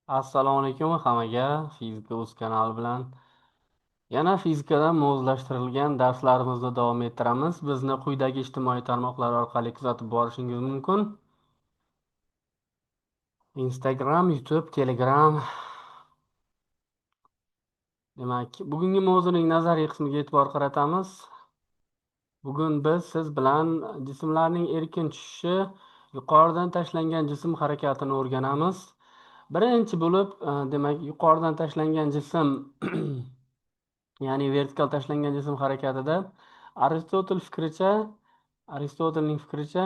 Assalomu alaykum hammaga. Fizika o'z kanali bilan yana fizikadan ma'lumlashtirilgan darslarimizni davom ettiramiz. Bizni quyidagi ijtimoiy tarmoqlar orqali kuzatib borishingiz mumkin. Instagram, YouTube, Telegram. Demak, bugungi mavzuning nazariy qismiga e'tibor qaratamiz. Bugun siz bilan jismlarning erkin tushishi, yuqoridan tashlangan jism harakatini o'rganamiz. Birinchi bo'lib, demak, yuqoridan tashlangan jism ya'ni vertikal tashlangan jism harakatida Aristotelning fikricha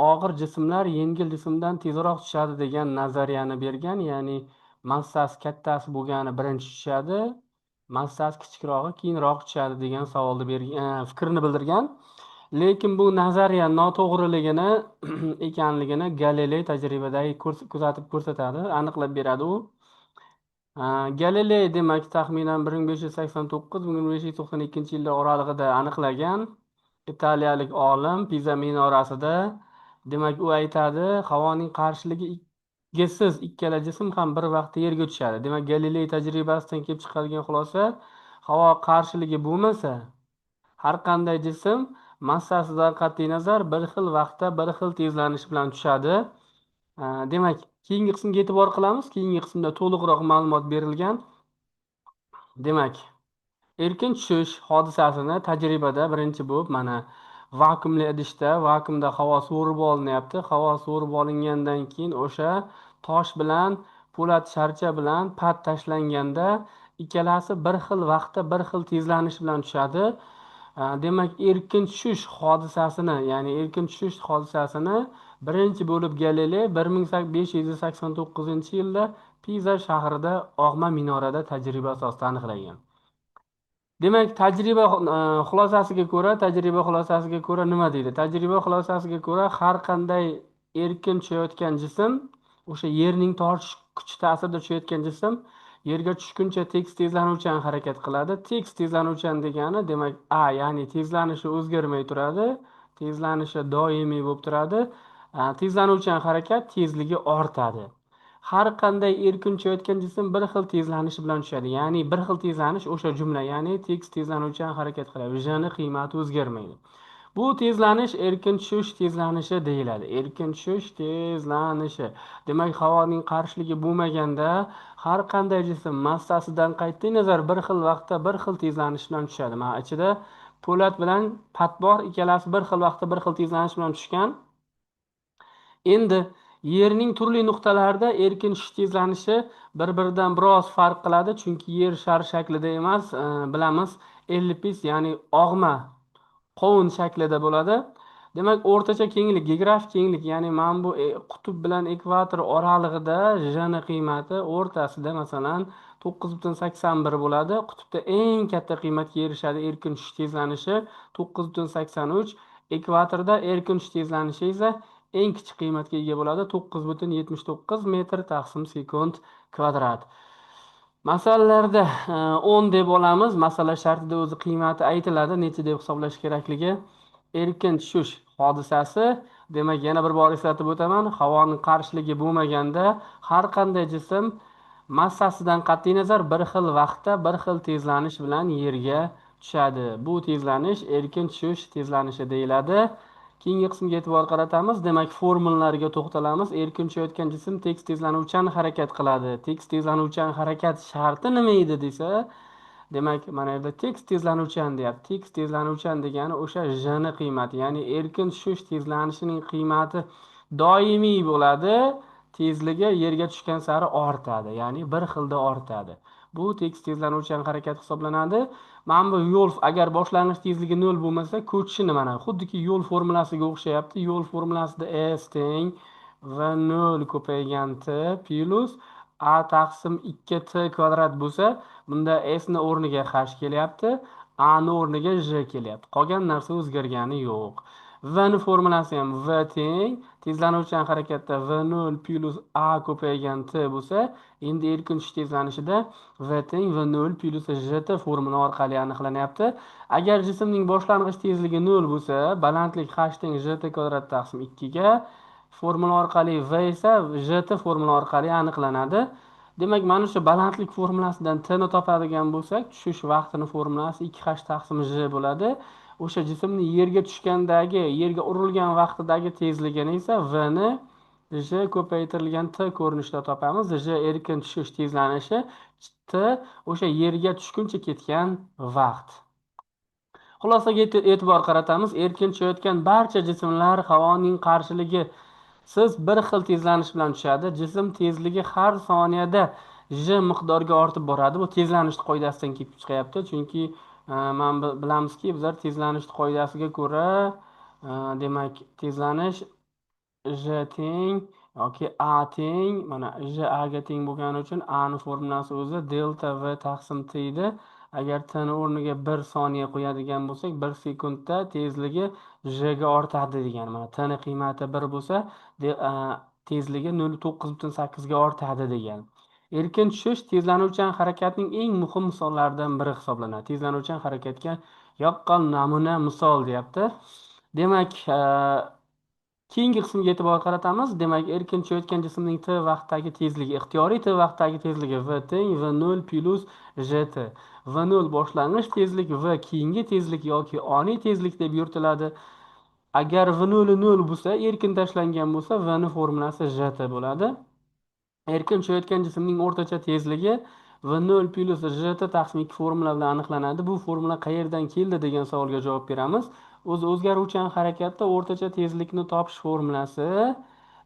og'ir jismlar yengil jismdan tezroq tushadi degan nazariyani bergan, ya'ni massasi kattasi bo'lgani birinchi tushadi, massasi kichikrog'i keyinroq tushadi degan savolni fikrni bildirgan. Lekin bu nazariya noto'g'riligini ekanligini Galiley tajribadagi kuzatib ko'rsatadi, aniqlab beradi u. Galiley demak taxminan 1589-1592 yillar oralig'ida aniqlagan italiyalik olim Piza minorasida, demak u aytadi, havoning qarshiligiisiz ikkala jism ham bir vaqtda yerga tushadi. Demak, Galiley tajribasidan kelib chiqadigan xulosa, havo qarshiligi bo'lmasa, har qanday jism massasidan qat'iy nazar bir xil vaqtda bir xil tezlanish bilan tushadi. Demak, keyingi qismga e'tibor qilamiz. Keyingi qismda to'liqroq ma'lumot berilgan. Demak, erkin tushish hodisasini tajribada birinchi bo'lib mana vakuumli idishda, vakuumda havo so'rib olinyapti. Havo so'rib olingandan keyin o'sha tosh bilan, po'lat sharcha bilan pad tashlanganda ikkalasi bir xil vaqtda bir xil tezlanish bilan tushadi. Demak, erkin tushish hodisasini birinchi bo'lib Galiley 1589-yilda Piza shahrida og'ma minorada tajriba asosida aniqlagan. Demak, tajriba xulosasiga ko'ra nima deydi? Tajriba xulosasiga ko'ra har qanday erkin tushayotgan jism, o'sha yerning tortish kuchi ta'sirida tushayotgan jism yerga tushguncha tekis tezlanuvchan harakat qiladi. Tekis tezlanuvchan degani, demak, ya'ni tezlanishi o'zgarmay turadi, tezlanishi doimiy bo'lib turadi. Tezlanuvchan harakat tezligi ortadi. Har qanday erkin tushayotgan jism bir xil tezlanish bilan tushadi. Ya'ni bir xil tezlanish o'sha jumla, ya'ni tekis tezlanuvchan harakat qiladi. Jni qiymati o'zgarmaydi. Bu tezlanish erkin tushish tezlanishi deyiladi. Erkin tushish tezlanishi. Demak, havoning qarshiligi bo'lmaganda har qanday jism massasidan qat'iy nazar bir xil vaqtda bir xil tezlanish bilan tushadi. Mana ichida po'lat bilan pat bor, ikkalasi bir xil vaqtda bir xil tezlanish bilan tushgan. Endi yerning turli nuqtalarida erkin tushish tezlanishi bir-biridan biroz farq qiladi, chunki yer shar shaklida emas, bilamiz, elliptis, ya'ni og'ma qovun shaklida bo'ladi. Demak, o'rtacha kenglik, geografik kenglik, ya'ni mana bu qutb bilan ekvator oralig'ida jni qiymati o'rtasida masalan 9,81 bo'ladi. Qutbda eng katta qiymatga erishadi erkin tushish tezlanishi 9,83. Ekvatorda erkin tushish tezlanishi esa eng kichik qiymatga ega bo'ladi 9,79 metr taqsim sekund kvadrat. Masalalarda 10 deb olamiz. Masala shartida o'zi qiymati aytiladi, necha deb hisoblash kerakligi. Erkin tushish hodisasi, demak, yana bir bor eslatib o'taman, havoning qarshiligi bo'lmaganda har qanday jism massasidan qat'iy nazar bir xil vaqtda bir xil tezlanish bilan yerga tushadi. Bu tezlanish erkin tushish tezlanishi deyiladi. Keyingi qismga e'tibor qaratamiz. Demak, formulalarga to'xtalamiz. Erkin tushayotgan jism tekis tezlanuvchan harakat qiladi. Tekis tezlanuvchan harakat sharti nima edi desa, demak, mana yerda tekis tezlanuvchan deyapti. Tekis tezlanuvchan degani o'sha jni qiymati, ya'ni erkin tushish tezlanishining qiymati doimiy bo'ladi, tezligi yerga tushgan sari ortadi, ya'ni bir xilda ortadi. Bu tekis tezlanuvchan harakat hisoblanadi. Mana bu yo'l, agar boshlang'ich tezligi 0 bo'lmasa, ko'chishini mana xuddiki yo'l formulasiga o'xshayapti. Yo'l formulasida s teng v0 ko'paygan t plus a taqsim 2t kvadrat bo'lsa, bunda s ni o'rniga h kelyapti, a ni o'rniga j kelyapti. Qolgan narsa o'zgargani yo'q. V ni formulasi ham v teng tezlanuvchan harakatda v0 plus a ko'paygan t bo'lsa, endi erkin tushish tezlanishida v teng v0 plus j formula orqali aniqlanyapti. Agar jismning boshlang'ich tezligi 0 bo'lsa, balandlik h teng j kvadrat taqsim 2 ga, formula orqali v esa j formula orqali aniqlanadi. Demak, mana shu balandlik formulasidan t ni topadigan bo'lsak, tushish vaqtini formulasi 2h taqsim j bo'ladi. O'sha jismni yerga tushgandagi, yerga urilgan vaqtidagi tezligini esa v ni j ko'paytirilgan t ko'rinishida topamiz. J erkin tushish tezlanishi, t o'sha yerga tushguncha ketgan vaqt. Xulosaga e'tibor qaratamiz. Erkin tushayotgan barcha jismlar havoning qarshiligi siz bir xil tezlanish bilan tushadi. Jism tezligi har soniyada j miqdorga ortib boradi. Bu tezlanish qoidasidan kelib chiqyapti. Chunki bilamizki, bizlar tezlanish qoidasiga ko'ra, demak, tezlanish j teng yoki a teng, mana j a ga teng bo'lgani uchun a ni formulasi o'zi delta v taqsim t edi. Agar t ni o'rniga 1 soniya qo'yadigan bo'lsak, 1 sekundda tezligi j ga ortadi degan. Mana t ni qiymati 1 bo'lsa, tezligi 0,9,8 ga ortadi degan. Erkin tushish tezlanuvchan harakatning eng muhim misollaridan biri hisoblanadi. Tezlanuvchan harakatga yaqqol namuna misol deyapti. Demak, keyingi qismga e'tibor qaratamiz. Demak, erkin tushayotgan jismning t vaqtdagi tezligi, ixtiyoriy t vaqtdagi tezligi v teng v0 plus jt. v0 boshlang'ich tezlik, v keyingi tezlik yoki oniy tezlik deb yuritiladi. Agar v0 0 bo'lsa, erkin tashlangan bo'lsa, v ni formulasi jt bo'ladi. Erkin tushayotgan jismning o'rtacha tezligi v0 plus jt taqsim 2 formula bilan aniqlanadi. Bu formula qayerdan keldi degan savolga javob beramiz. O'zgaruvchan harakatda o'rtacha tezlikni topish formulasi.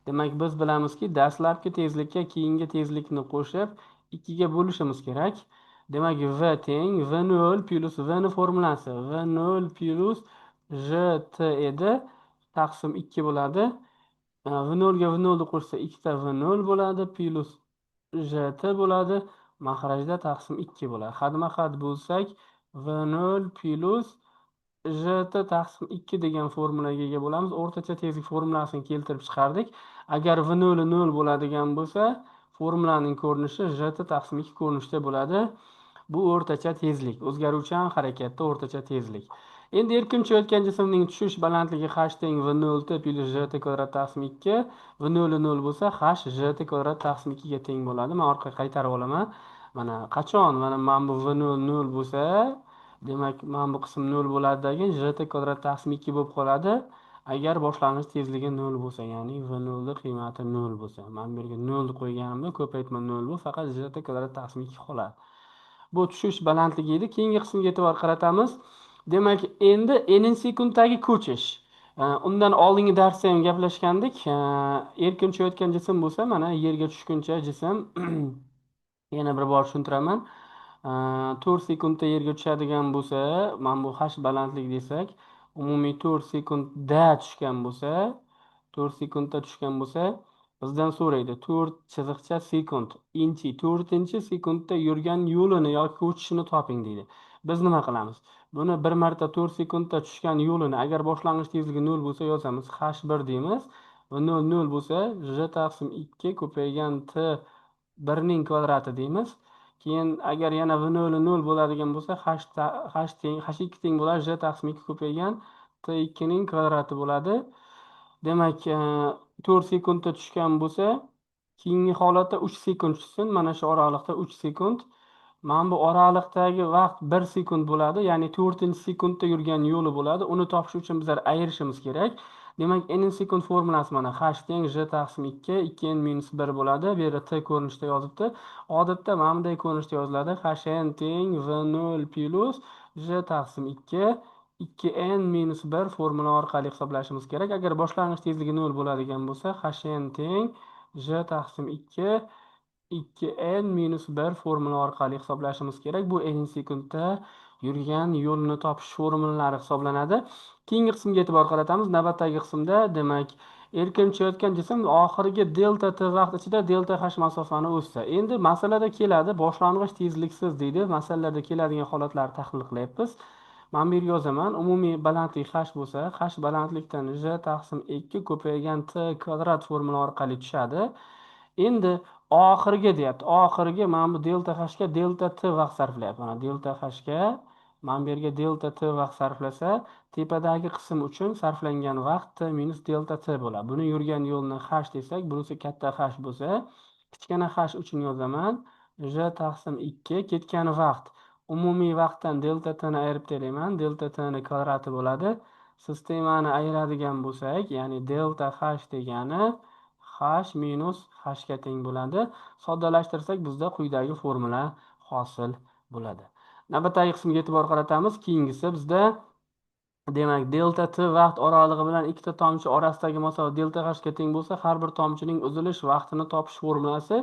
Demak, biz bilamizki, dastlabki tezlikka keyingi tezlikni qo'shib 2 ga bo'lishimiz kerak. Demak, v teng v0 plus v ni formulasi v0 plus jt edi. Taqsim 2 bo'ladi. v0 ga v0 qo'shsa 2 ta v0 bo'ladi, plus jt bo'ladi. Mahrajda taqsim 2 bo'ladi. Xadma-xad bo'lsak, v0 plus jt taqsim 2 degan formulaga ega bo'lamiz. O'rtacha tezlik formulasini keltirib chiqardik. Agar v0 0 bo'ladigan bo'lsa, formulaning ko'rinishi jt taqsim 2 ko'rinishda bo'ladi. Bu o'rtacha tezlik, o'zgaruvchan harakatda o'rtacha tezlik. Endi erkin tushayotgan jismning tushish balandligi h teng v0 plus jt kvadrat taqsim 2. v0 0 bo'lsa, h jt kvadrat taqsim 2 ga teng bo'ladi. Men orqaga qaytarib olaman. Mana qachon mana bu v0 0 bo'lsa, demak, mana bu qism 0 bo'ladidagi jt kvadrat taqsim 2 bo'lib qoladi. Agar boshlang'ich tezligi 0 bo'lsa, ya'ni v0 ni qiymati 0 bo'lsa, men bu yerga 0 ni qo'yganimda ko'paytma 0 bu, faqat jt kvadrat taqsim 2 qoladi. Bu tushish balandligi edi. Keyingi qismga e'tibor qaratamiz. Demak, endi n sekunddagi ko'chish. Undan oldingi darsda ham gaplashgandik. Erkin tushayotgan jism bo'lsa, mana yerga tushguncha jism yana bir bor tushuntiraman. 4 sekundda yerga tushadigan bo'lsa, mana bu h balandlik desak, umumiy 4 sekundda tushgan bo'lsa, 4 sekundda tushgan bo'lsa, bizdan so'raydi 4 chiziqcha sekund. 4-chi sekundda yurgan yo'lini yoki ko'chishini toping deydi. Biz nima qilamiz? Buni bir marta 4 sekundda tushgan yo'lini agar boshlang'ich tezligi 0 bo'lsa yozamiz. h1 deymiz. Va 0 0 bo'lsa, j taqsim 2 ko'paygan t 1 ning kvadrati deymiz. Keyin agar yana v0 0 bo'ladigan bo'lsa, h2 teng bo'ladi, j taqsim 2 ko'paygan t2 ning kvadrati bo'ladi. Demak, 4 sekundda tushgan bo'lsa, keyingi holatda 3 sekund tushsin. Mana shu oraliqda 3 sekund. Mana bu oraliqdagi vaqt 1 sekund bo'ladi, ya'ni 4-sekundda yurgan yo'li bo'ladi. Uni topish uchun bizlar ayirishimiz kerak. Demak, n sekund formulasi mana h teng j taqsim 2, 2n minus 1 bo'ladi. Bu yerda t ko'rinishda yozibdi. Odatda mana bunday ko'rinishda yoziladi. hn teng v0 plus j taqsim 2, 2n minus 1 formula orqali hisoblashimiz kerak. Agar boshlang'ich tezligi 0 bo'ladigan bo'lsa, hn teng j taqsim 2, 2n minus 1 formula orqali hisoblashimiz kerak. Bu n sekundda yurgan yo'lni topish formulalari hisoblanadi. Keyingi qismga e'tibor qaratamiz. Navbatdagi qismda, demak, erkin tushayotgan jism oxirgi delta t vaqt ichida delta h masofani o'tsa. Endi masalada keladi, boshlang'ich tezliksiz deydi. Masalalarda keladigan holatlarni tahlil qilyapmiz. Men bu yerga yozaman. Umumiy balandlik h bo'lsa, h balandlikdan j taqsim 2 ko'paygan t kvadrat formula orqali tushadi. Endi oxirgi deyapti. Oxirgi mana bu delta h ga delta t vaqt sarflayapti. Mana delta h ga mana bu yerga delta t vaqt sarflasa, tepadagi qism uchun sarflangan vaqt t minus delta t bo'ladi. Buni yurgan yo'lni h desak, bunisi katta h bo'lsa, kichkina h uchun yozaman. J taqsim 2 ketgan vaqt. Umumiy vaqtdan delta t ni ayirib taraman. Delta t ni kvadrati bo'ladi. Sistemani ayiradigan bo'lsak, ya'ni delta h degani h minus h ga teng bo'ladi. Soddalashtirsak bizda quyidagi formula hosil bo'ladi. Navbatdagi qismga e'tibor qaratamiz. Keyingisi bizda demak, delta t vaqt oralig'i bilan ikkita tomchi orasidagi masofa delta h ga teng bo'lsa, har bir tomchining uzilish vaqtini topish formulasi.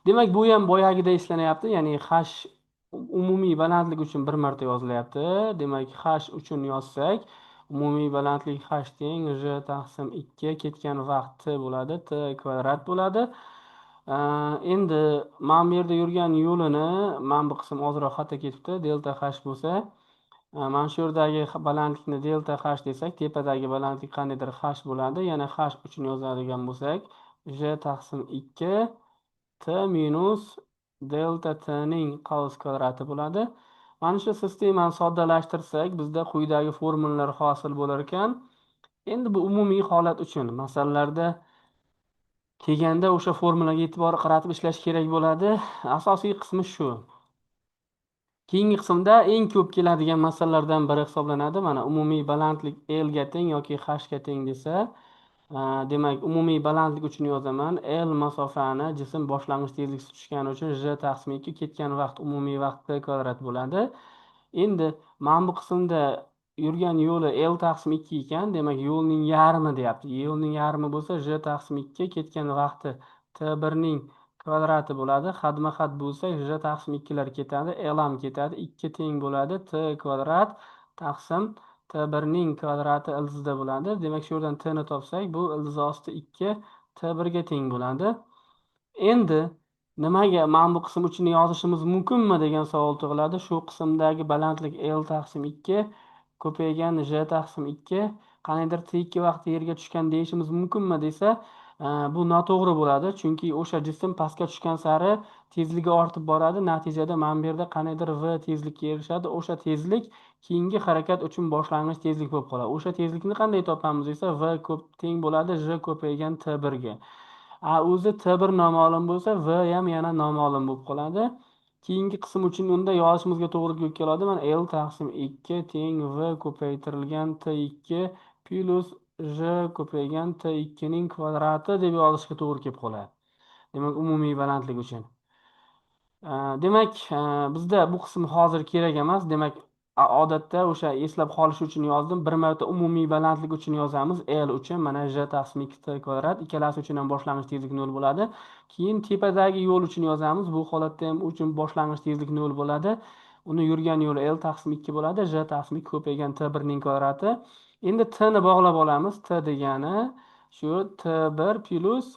Demak, bu ham boyagida eslanyapti. Ya'ni h umumiy balandlik uchun bir marta yozilyapti. Demak, h uchun yozsak, umumiy balandlik h teng j taqsim 2 ketgan vaqt t bo'ladi, t kvadrat bo'ladi. Endi mana bu yerda yurgan yo'lini, mana bu qism ozroq xato ketibdi. Delta h bo'lsa, mana shu yerdagi balandlikni delta h desak, tepadagi balandlik qandaydir h bo'ladi. Yana h uchun yozadigan bo'lsak, j taqsim 2 t minus delta t ning qavs kvadrati bo'ladi. Mana shu sistemani soddalashtirsak, bizda quyidagi formulalar hosil bo'lar ekan. Endi bu umumiy holat uchun masalalarda kelganda o'sha formulaga e'tibor qaratib ishlash kerak bo'ladi. Asosiy qismi shu. Keyingi qismda eng ko'p keladigan masalalardan biri hisoblanadi. Mana umumiy balandlik L ga teng yoki H ga teng desa, demak, umumiy balandlik uchun yozaman. L masofani jism boshlang'ich tezlikda tushgani uchun j taqsim 2 ketgan vaqt umumiy vaqt t kvadrat bo'ladi. Endi mana bu qismda yurgan yo'li L taqsim 2 ekan, demak, yo'lning yarmi deyapti. Yo'lning yarmi bo'lsa, j taqsim 2 ketgan vaqti t1 ning kvadrati bo'ladi. Xadma-xad bo'lsa, j taqsim 2 lar ketadi, L ham ketadi. 2 teng bo'ladi t kvadrat taqsim t1 ning kvadrati ildizda bo'ladi. Demak, shu yerdan t ni topsak, bu ildiz osti 2 t1 ga teng bo'ladi. Endi nimaga mana bu qism uchun yozishimiz mumkinmi degan savol tug'iladi. Shu qismdagi balandlik L taqsim 2 ko'paygan j taqsim 2 qaniydir t2 vaqti yerga tushgan deyishimiz mumkinmi desa, bu noto'g'ri bo'ladi. Chunki o'sha jism pastga tushgan sari tezligi ortib boradi. Natijada mana bu yerda qaniydir v tezlikka erishadi. O'sha tezlik keyingi harakat uchun boshlang'ich tezlik bo'lib qoladi. O'sha tezlikni qanday topamiz desa, v teng bo'ladi j ko'paygan t1 ga. O'zi t1 noma'lum bo'lsa, v ham yana noma'lum bo'lib qoladi. Keyingi qism uchun unda yozishimizga to'g'ri keladi. Mana L taqsim 2 teng v ko'paytirilgan t2 plus j ko'paygan t2 ning kvadrati deb yozishga to'g'ri kelib qoladi. Demak, umumiy balandlik uchun. Demak, bizda bu qism hozir kerak emas. Demak, odatda o'sha eslab qolish uchun yozdim. Bir marta umumiy balandlik uchun yozamiz. L uchun mana j taqsim 2 t kvadrat, ikkalasi uchun ham boshlang'ich tezlik 0 bo'ladi. Keyin tepadagi yo'l uchun yozamiz. Bu holatda ham uchun boshlang'ich tezlik 0 bo'ladi. Uni yurgan yo'li L taqsim 2 bo'ladi. J taqsim 2 ko'paygan t1 ning kvadrati. Endi t ni bog'lab olamiz. T degani shu t1 plus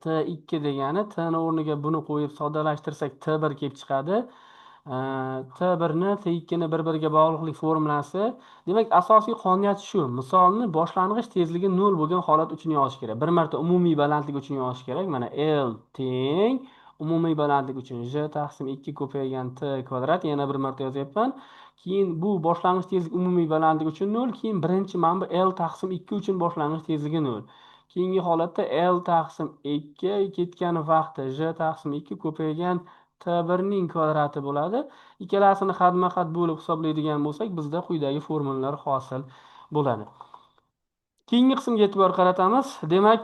t2 degani t ni o'rniga buni qo'yib soddalashtirsak t1 kelib chiqadi. t1 ni t2 ni bir-biriga bog'liqlik formulasi. Demak, asosiy qonuniyat shu. Misolni boshlang'ich tezligi 0 bo'lgan holat uchun yozish kerak. Bir marta umumiy balandlik uchun yozish kerak. Mana L teng umumiy balandlik uchun j taqsim 2 ko'paygan t kvadrat, yana bir marta yozyapman. Keyin bu boshlang'ich tezlik umumiy balandlik uchun 0, keyin birinchi mana bu L taqsim 2 uchun boshlang'ich tezligi 0. Keyingi holatda L taqsim 2 ketgan vaqti j taqsim 2 ko'paygan t1 ning kvadrati bo'ladi. Ikkalasini xadma-xad bo'lib hisoblaydigan bo'lsak, bizda quyidagi formulalar hosil bo'ladi. Keyingi qismga e'tibor qaratamiz. Demak,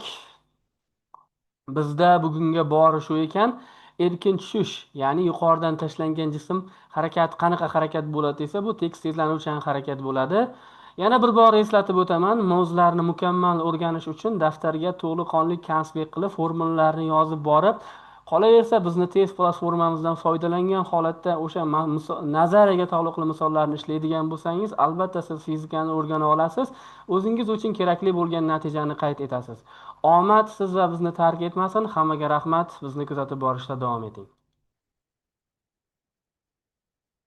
bizda bugunga bori shu ekan. Erkin tushish, ya'ni yuqoridan tashlangan jism harakati qanaqa harakat bo'ladi desa, bu tekis tezlanuvchan harakat bo'ladi. Yana bir bor eslatib o'taman, mavzularni mukammal o'rganish uchun daftarga to'liqonli konspekt qilib, formulalarni yozib borib, qolaversa bizni test platformamizdan foydalangan holatda o'sha nazariyaga taalluqli misollarni ishlaydigan bo'lsangiz, albatta siz fizikani o'rgana olasiz, o'zingiz uchun kerakli bo'lgan natijani qayd etasiz. Omad siz va bizni tark etmasin. Hammaga rahmat. Bizni kuzatib borishda davom eting.